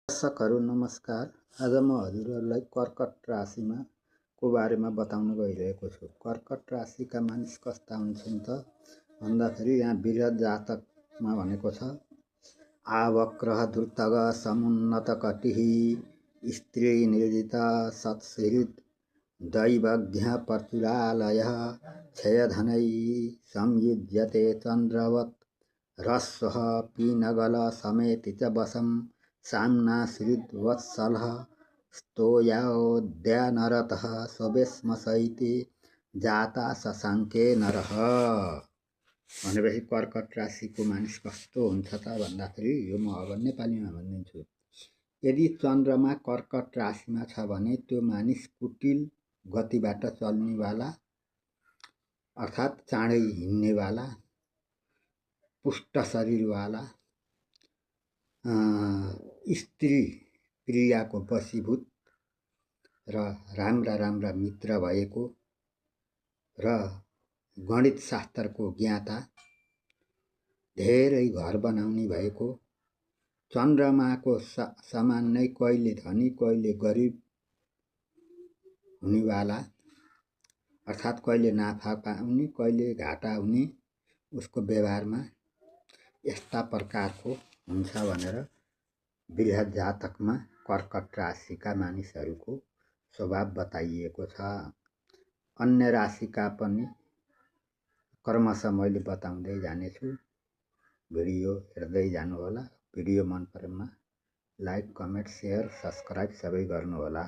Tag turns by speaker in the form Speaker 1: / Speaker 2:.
Speaker 1: दर्शकहरू नमस्कार। आज म हजुरहरूलाई कर्कट राशिमा को बारेमा बताउन गइरहेको छु। कर्कट राशिका मानिस कस्ता हुन्छन् त भन्दाखेरि यहाँ वृहत जातकमा भनेको छ आवक्रह द्रुतग समुन्नत कटिः स्त्री निर्जित सत्सहृद दैवज्ञ प्रचुरालयः क्षयधनै संयुज्यते चन्द्रवत् ह्रस्वः पीनगल समेति च वशम् साम्नाश्रित वत्सलः स्तोयोद्यानरतः स्वभेष्मसहिते जाता शशाङ्के नरः। भनेपछि कर्कट राशिको मानिस कस्तो हुन्छ त भन्दाखेरि यो म अब नेपालीमा भनिदिन्छु। यदि चन्द्रमा कर्कट राशिमा छ भने त्यो मानिस कुटिल गतिबाट चल्नेवाला अर्थात् चाँडै हिँड्नेवाला पुष्ट शरीरवाला स्त्री प्रियाको वशीभूत र राम्रा राम्रा मित्र भएको र गणित शास्त्रको ज्ञाता धेरै घर बनाउने भएको चन्द्रमाको समान नै कहिले धनी कहिले गरिब हुनेवाला अर्थात् कहिले नाफा पाउने कहिले घाटा हुने उसको व्यवहारमा यस्ता प्रकारको हुन्छ भनेर वृहत जातकमा कर्कट राशिका मानिसहरूको स्वभाव बताइएको छ। अन्य राशिका पनि क्रमशः मैले बताउँदै जानेछु। भिडियो हेर्दै जानुहोला। भिडियो मन परेमा लाइक कमेन्ट सेयर सब्सक्राइब सबै गर्नुहोला।